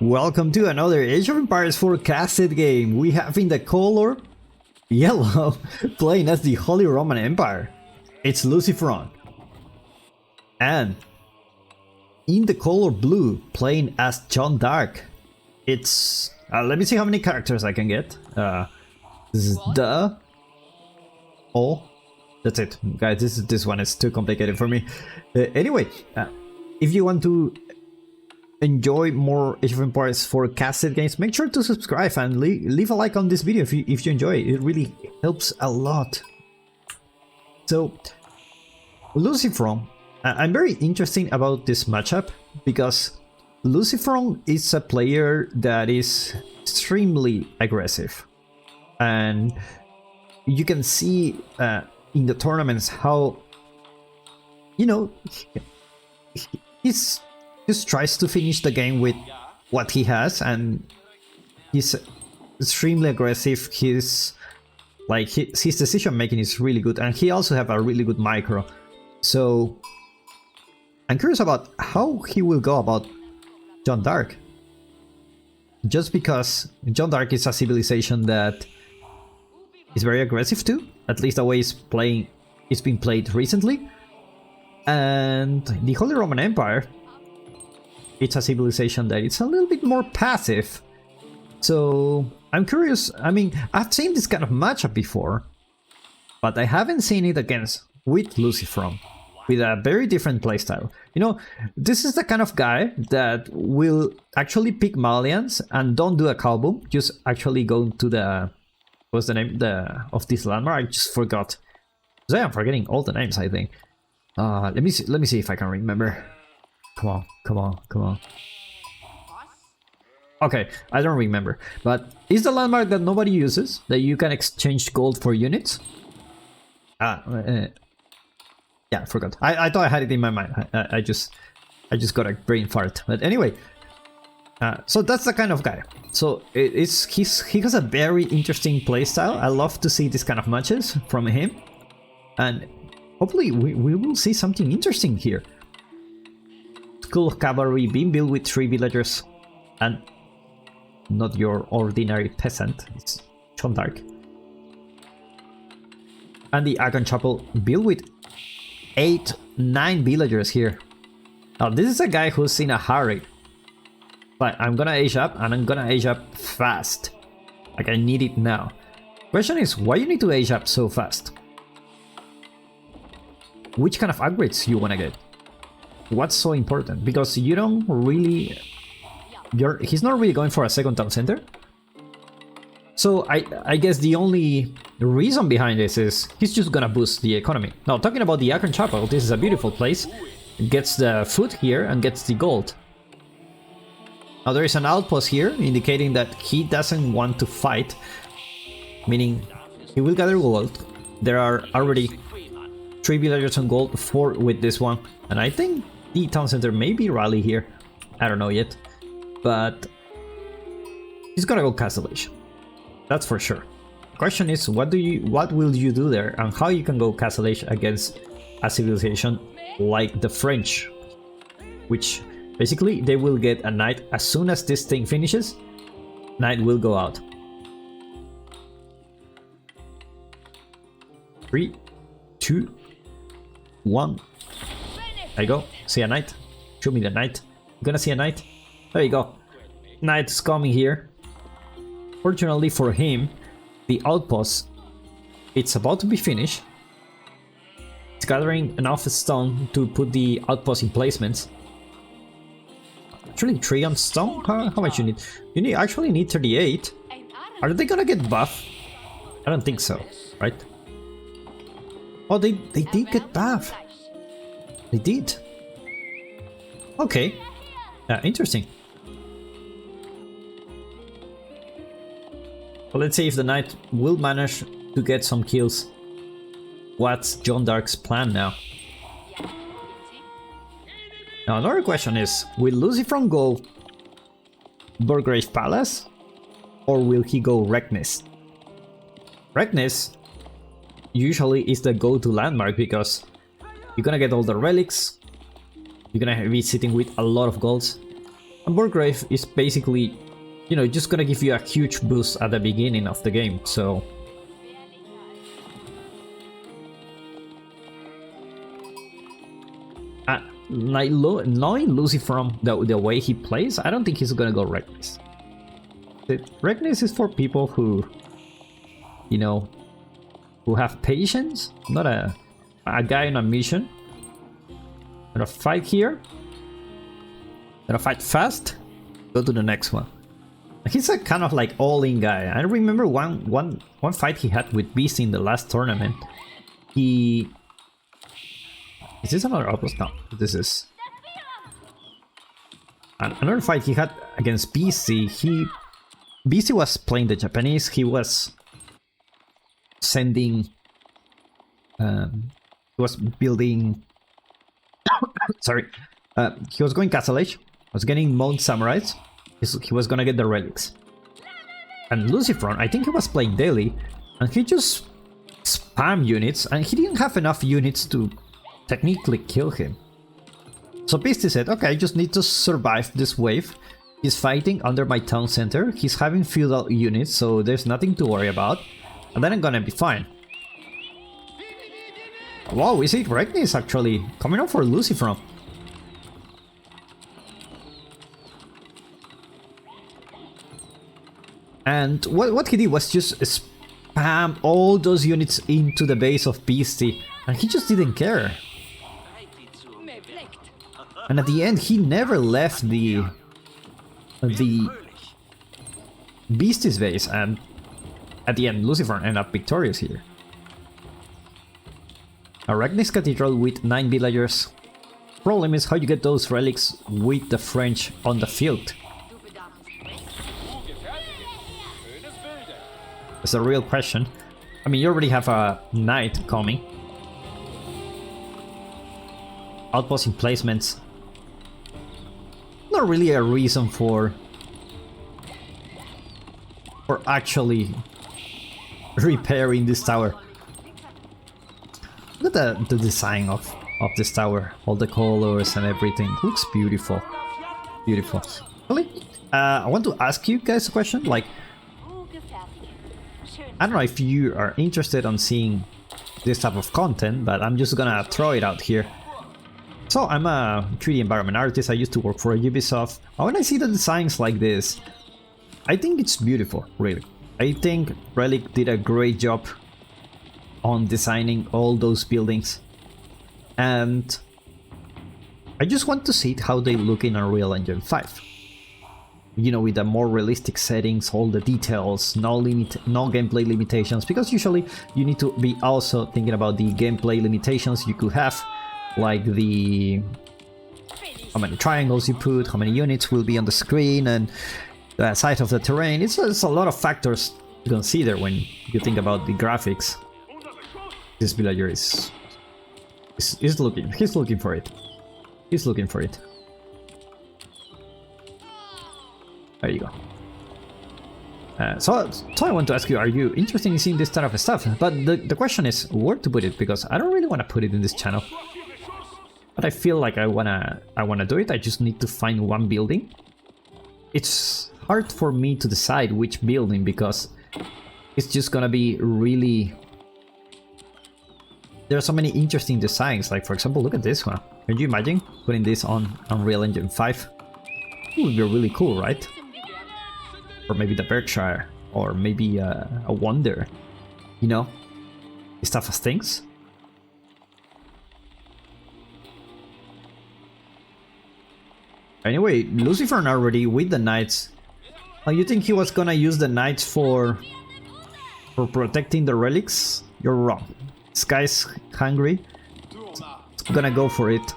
Welcome to another Age of Empires forecasted game. We have in the color yellow playing as the Holy Roman Empire. It's Luciferon. And in the color blue playing as John Dark. It's let me see how many characters I can get. This is the that's it, guys. This one is too complicated for me. Anyway, if you want to enjoy more Age of Empires forecasted games, make sure to subscribe and leave a like on this video if you enjoy it. It really helps a lot. So, Luciferon, I'm very interested about this matchup because Luciferon is a player that is extremely aggressive, and you can see in the tournaments how, you know, he's just tries to finish the game with what he has, and he's extremely aggressive. His decision making is really good, and he also have a really good micro. So I'm curious about how he will go about John Dark, just because John Dark is a civilization that is very aggressive too, at least the way it's been played recently. And the Holy Roman Empire, it's a civilization that it's a little bit more passive. So I'm curious. I mean, I've seen this kind of matchup before, but I haven't seen it with Luciferon, with a very different playstyle. You know, this is the kind of guy that will actually pick Malians and don't do a call boom, just actually go to the, what's the name of this landmark? I just forgot. I am forgetting all the names, I think. Let me see if I can remember. Come on. Okay, I don't remember, but it's the landmark that nobody uses, that you can exchange gold for units. Yeah, I forgot. I thought I had it in my mind. I just got a brain fart. But anyway, so that's the kind of guy. So he has a very interesting playstyle. I love to see this kind of matches from him, and hopefully we will see something interesting here. School of Cavalry being built with 3 villagers, and not your ordinary peasant. It's John Dark. And the Agon Chapel built with 9 villagers here. Now this is a guy who's in a hurry. But I'm gonna age up, and I'm gonna age up fast. Like, I need it now. Question is, why you need to age up so fast? Which kind of upgrades you wanna get? What's so important? Because you don't really... he's not really going for a second town center. So I guess the only reason behind this is he's just gonna boost the economy. Now, talking about the Akron Chapel, this is a beautiful place. It gets the food here and gets the gold. Now there is an outpost here indicating that he doesn't want to fight, meaning he will gather gold. There are already 3 villagers on gold, 4 with this one, and I think the town center may be rally here. I don't know yet, but he's gonna go Castellation. That's for sure. Question is, what will you do there, and how you can go Castellation against a civilization like the French, which basically they will get a knight as soon as this thing finishes. Knight will go out. 3, 2, 1. There you go. See a knight. Show me the knight. I'm gonna see a knight. There you go. Knight's coming here. Fortunately for him, the outpost, it's about to be finished. It's gathering enough stone to put the outpost in placements. Actually, 3 on stone? How much you need? You actually need 38. Are they gonna get buff? I don't think so, right? Oh, they did get buff. They did. Okay. Interesting. Well, let's see if the knight will manage to get some kills. What's John Dark's plan now? Now another question is, will Luciferon go Burgrave Palace, or will he go Requiere? Requiere usually is the go-to landmark because you're gonna get all the relics, you're gonna be sitting with a lot of golds, And Burgrave is basically, you know, just gonna give you a huge boost at the beginning of the game, so... like, knowing Lucy from the way he plays, I don't think he's gonna go Reckless. Reckless is for people who, you know, who have patience, not a guy on a mission. Gonna fight here. Gonna fight fast. Go to the next one. He's a kind of like all-in guy. I remember one fight he had with Beast in the last tournament. He... Is this another outpost? No, this is... Another fight he had against BC. BC was playing the Japanese. He was sending... he was building... Sorry. He was going Castle Age. Was getting Mount Samurais. He was gonna get the relics. And Lucifron, I think he was playing daily. And he just spam units. And he didn't have enough units to technically kill him. So Beastie said, okay, I just need to survive this wave. He's fighting under my town center. He's having feudal units, so there's nothing to worry about. And then I'm gonna be fine. Wow, we see Regnis actually coming up for Lucifron. And what he did was just spam all those units into the base of Beastie. And he just didn't care. And at the end, he never left the Beastie's base, and at the end, Lucifer ended up victorious here. Arachnis Cathedral with 9 villagers. Problem is how you get those relics with the French on the field. It's a real question. I mean, you already have a knight coming. Outpost emplacements. Not really a reason for actually repairing this tower. Look at the design of this tower, all the colors and everything. Looks beautiful, beautiful. Really, I want to ask you guys a question. Like, I don't know if you are interested on seeing this type of content, but I'm just gonna throw it out here. So I'm a 3D environment artist. I used to work for Ubisoft. And when I see the designs like this, I think it's beautiful, really. I think Relic did a great job on designing all those buildings. And I just want to see how they look in Unreal Engine 5. You know, with the more realistic settings, all the details, no gameplay limitations, because usually you need to be also thinking about the gameplay limitations you could have. Like how many triangles you put, how many units will be on the screen, and the size of the terrain. It's a lot of factors to consider when you think about the graphics. This villager is looking. He's looking for it. He's looking for it. There you go. So I want to ask you, are you interested in seeing this type of stuff? But the question is where to put it, because I don't really want to put it in this channel. But I feel like I wanna do it. I just need to find one building. It's hard for me to decide which building, because it's just gonna be really... There are so many interesting designs. Like, for example, look at this one. Can you imagine putting this on Unreal Engine 5? It would be really cool, right? Or maybe the Berkshire, or maybe a Wonder. You know, these type of things. Anyway, Lucifer already with the knights. Oh, you think he was gonna use the knights for protecting the relics? You're wrong. This guy's hungry. He's gonna go for it.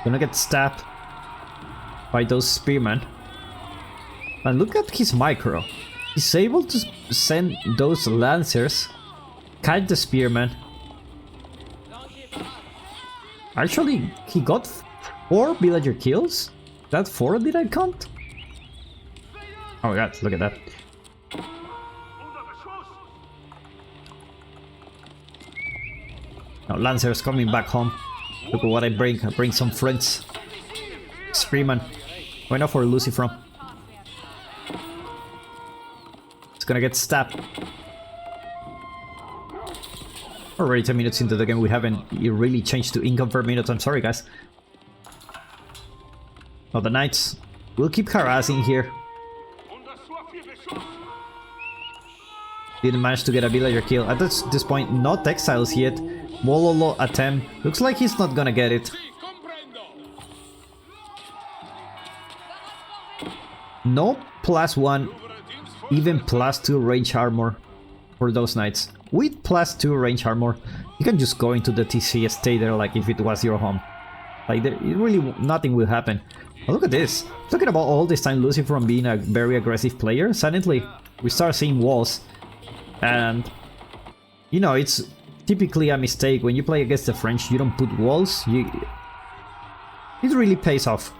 Gonna get stabbed by those spearmen. And look at his micro. He's able to send those lancers, kite the spearmen. Actually, he got 4 villager kills? That 4 did I count? Oh my god, look at that. Now Lancer's coming back home. Look at what I bring. I bring some friends. Spearman. Why not for Lucy from? It's gonna get stabbed. Already 10 minutes into the game, we haven't really changed to income per minute. I'm sorry, guys. Oh, the knights will keep harassing here. Didn't manage to get a villager kill. At this point, no textiles yet. Wololo attempt. Looks like he's not gonna get it. No +1, even +2 range armor for those knights. With +2 range armor, you can just go into the TC, stay there like if it was your home. Like, there really nothing will happen. Oh, look at this. Talking about all this time losing from being a very aggressive player, suddenly we start seeing walls. And, you know, it's typically a mistake. When you play against the French, you don't put walls. It really pays off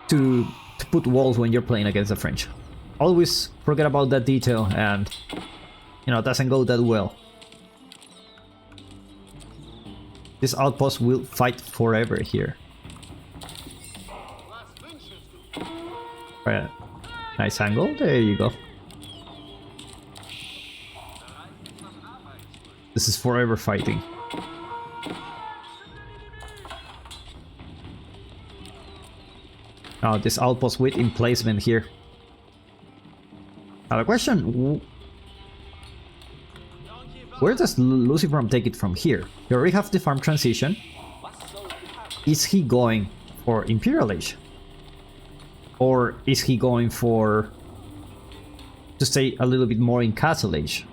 to put walls when you're playing against the French. Always forget about that detail and, you know, it doesn't go that well. This outpost will fight forever here. Right. Nice angle, there you go. This is forever fighting. Oh, this outpost with emplacement here. Now the question, where does Lucifer take it from here? You already have the farm transition. Is he going for Imperial Age? Or is he going for to stay a little bit more in Castle Age?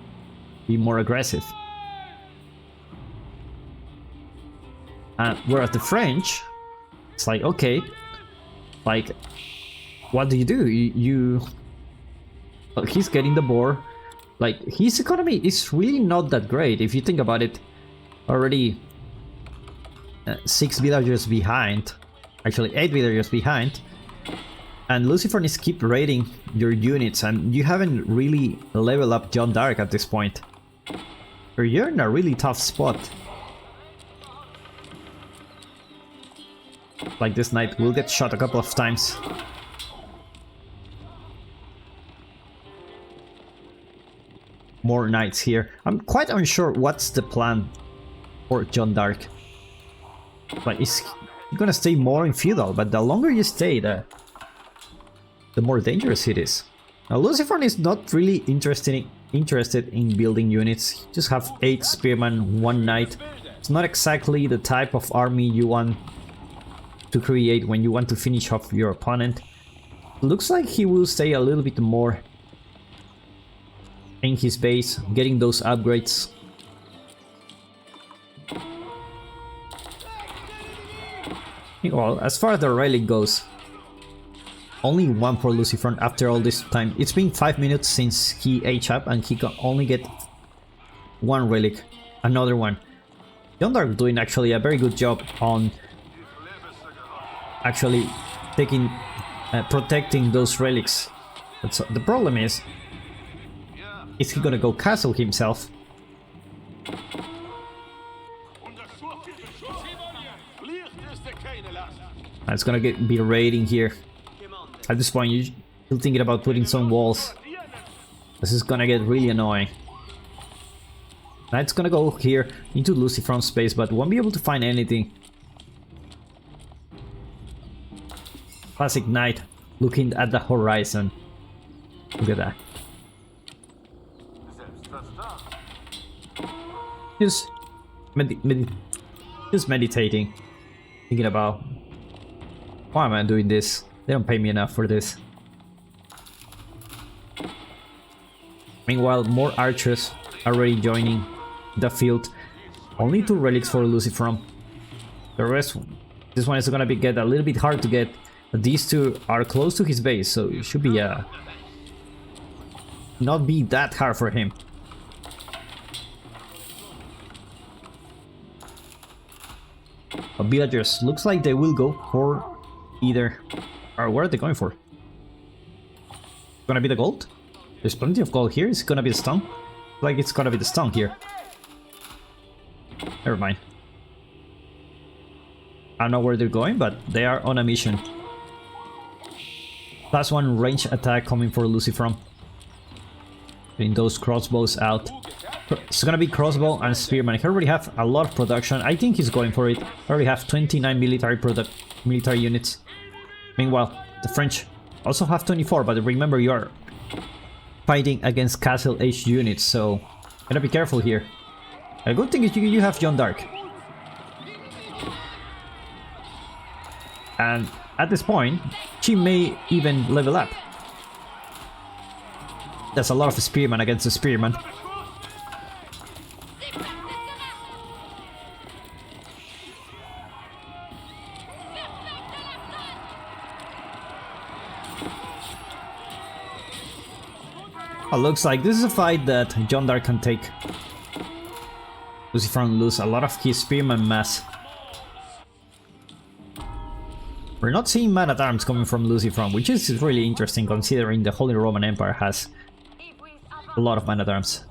Be more aggressive? Whereas the French, it's like, okay, like, what do? Well, he's getting the boar. Like, his economy is really not that great if you think about it. Already 6 villagers behind, actually 8 villagers behind, and Lucifer is keep raiding your units, and you haven't really leveled up John Dark at this point. So you're in a really tough spot. Like, this knight will get shot a couple of times. More knights here. I'm quite unsure what's the plan for John Dark. Like, is he gonna stay more in feudal? But the longer you stay, the more dangerous it is. Now, Lucifer is not really interested in building units. You just have 8 spearmen, 1 knight. It's not exactly the type of army you want to create when you want to finish off your opponent. Looks like he will stay a little bit more in his base, getting those upgrades. Well, as far as the relic goes, only 1 for Lucifer after all this time. It's been 5 minutes since he aged up and he can only get 1 relic, another one. John Dark doing actually a very good job on actually taking, protecting those relics. But so, the problem is he gonna go castle himself? It's gonna be raiding here. At this point, you're still thinking about putting some walls. This is gonna get really annoying. Knight's gonna go here into Lucifer's space, but won't be able to find anything. Classic knight looking at the horizon. Look at that. Just meditating, thinking about, why am I doing this? They don't pay me enough for this. Meanwhile, more archers are already joining the field. Only 2 relics for Lucifer. The rest, this one is gonna get a little bit hard to get. But these 2 are close to his base, so it should be not be that hard for him. But villagers, looks like they will go for either, or what are they going for? Gonna be the gold? There's plenty of gold here. Is it gonna be the stone? Like, it's gonna be the stone here. Never mind. I don't know where they're going, but they are on a mission. +1 range attack coming for Lucifron. Getting those crossbows out. It's gonna be crossbow and spearman. He already have a lot of production. I think he's going for it. I already have 29 military units. Meanwhile, the French also have 24, but remember you are fighting against castle age units, so gotta be careful here. A good thing is you have John Dark. And at this point, she may even level up. That's a lot of spearman against the spearman. Oh, looks like this is a fight that John Dark can take. Lucifron lose a lot of his spearman mass. We're not seeing man-at-arms coming from Lucifron, which is really interesting considering the Holy Roman Empire has a lot of man-at-arms.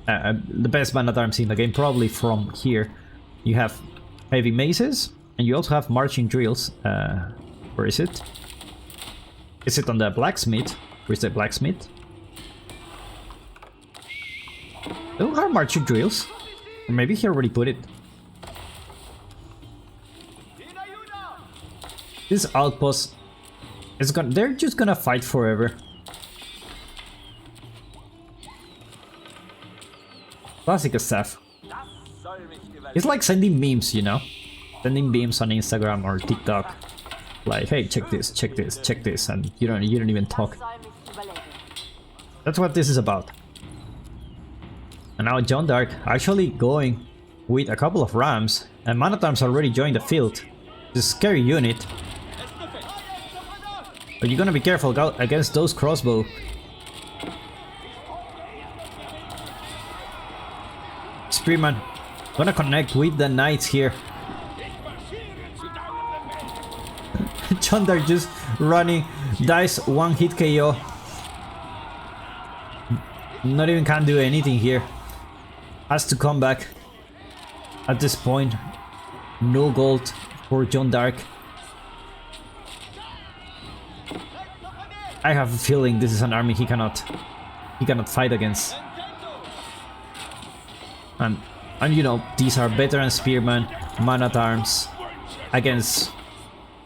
The best man-at-arms in the game probably from here. You have heavy maces, and you also have marching drills. Where is it? Is it on the blacksmith? Where's the blacksmith? They don't have marching drills. Or maybe he already put it. This outpost is they're just gonna fight forever. Classic stuff. It's like sending memes, you know? Sending memes on Instagram or TikTok. Like, hey, check this, check this, check this, and you don't even talk. That's what this is about. And now John Dark actually going with a couple of rams, and man-at-arms already joined the field. It's a scary unit. But you're gonna be careful against those crossbow. Spearman gonna connect with the knights here. John Dark just running, dies, one hit KO. Not even can do anything here. Has to come back. At this point, no gold for John Dark. I have a feeling this is an army he cannot fight against. And you know, these are veteran spearmen, man-at-arms against,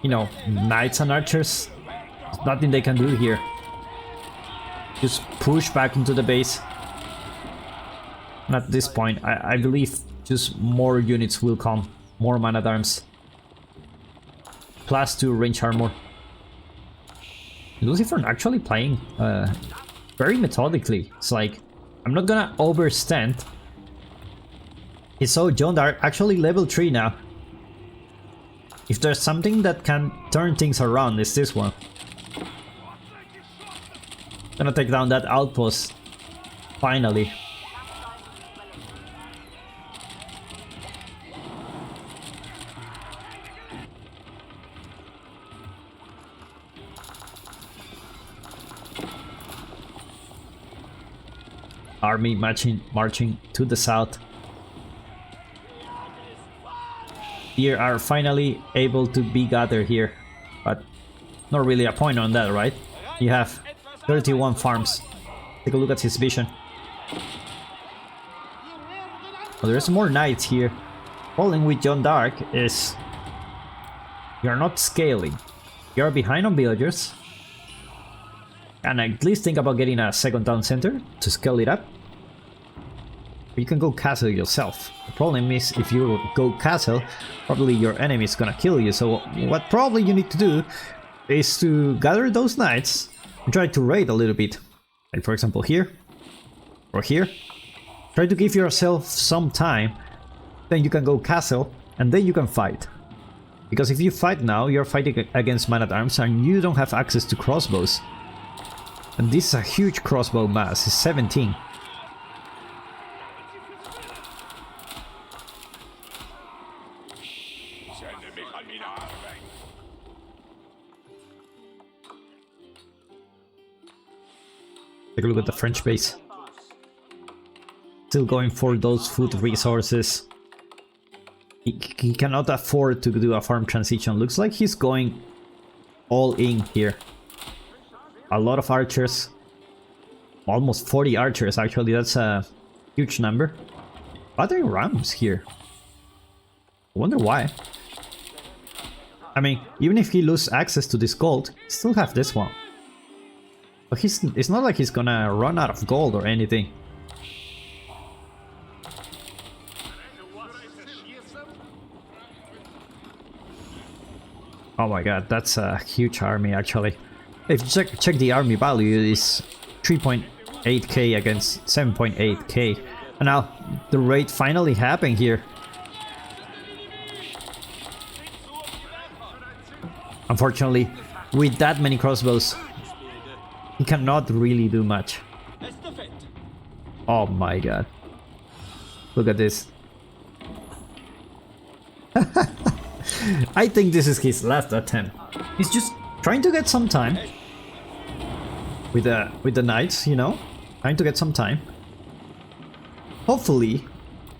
you know, knights and archers. There's nothing they can do here. Just push back into the base. And at this point, I believe just more units will come, more man-at-arms. +2 range armor. Lucifron actually playing very methodically. It's like, I'm not gonna overstand. He saw John Dark actually level 3 now. If there's something that can turn things around, it's this one. Gonna take down that outpost. Finally. Army marching to the south. Here are finally able to be gathered here, but not really a point on that, right? You have 31 farms. Take a look at his vision. Well, there's more knights here. Problem with John Dark is you're not scaling. You're behind on villagers. And at least think about getting a second town center to scale it up. You can go castle yourself. The problem is if you go castle, probably your enemy is gonna kill you. So what probably you need to do is to gather those knights and try to raid a little bit. Like for example here, or here. Try to give yourself some time, then you can go castle, and then you can fight. Because if you fight now, you're fighting against man-at-arms and you don't have access to crossbows. And this is a huge crossbow mass, it's 17. Take a look at the French base. Still going for those food resources. He cannot afford to do a farm transition. Looks like he's going all in here. a lot of archers. Almost 40 archers, actually. That's a huge number. Are there rams here? I wonder why. I mean, even if he loses access to this gold, he still have this one. But it's not like he's gonna run out of gold or anything. Oh my god, that's a huge army actually. If you check the army value, it is 3.8k against 7.8k. And now the raid finally happened here. Unfortunately, with that many crossbows, he cannot really do much. Oh my god. Look at this. I think this is his last attempt. He's just trying to get some time. With the knights, you know? Trying to get some time. Hopefully,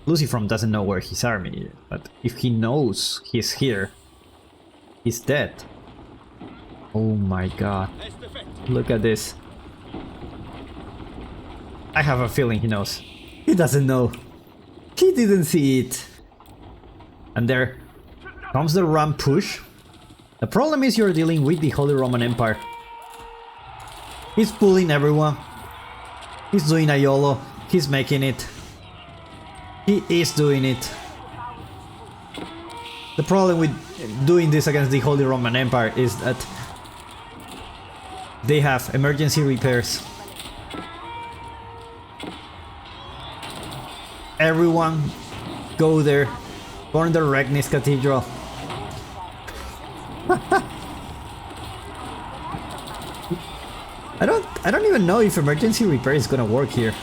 Lucifrom doesn't know where his army is. But if he knows he's here, he's dead. Oh my god. Look at this. I have a feeling he knows. He doesn't know. He didn't see it. And there comes the ram push. The problem is you're dealing with the Holy Roman Empire. He's pulling everyone. He's doing a YOLO. He's making it. He is doing it. The problem with doing this against the Holy Roman Empire is that they have emergency repairs. Everyone go there. Burn the Regnis Cathedral. I don't even know if emergency repair is gonna work here.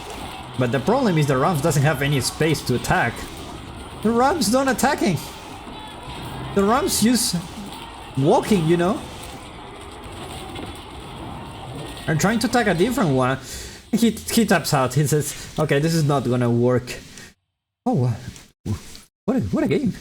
But the problem is the Rams doesn't have any space to attack. The Rams don't attacking. The Rams just walking, you know. I'm trying to attack a different one. He taps out. He says, "Okay, this is not gonna work." Oh, what a game!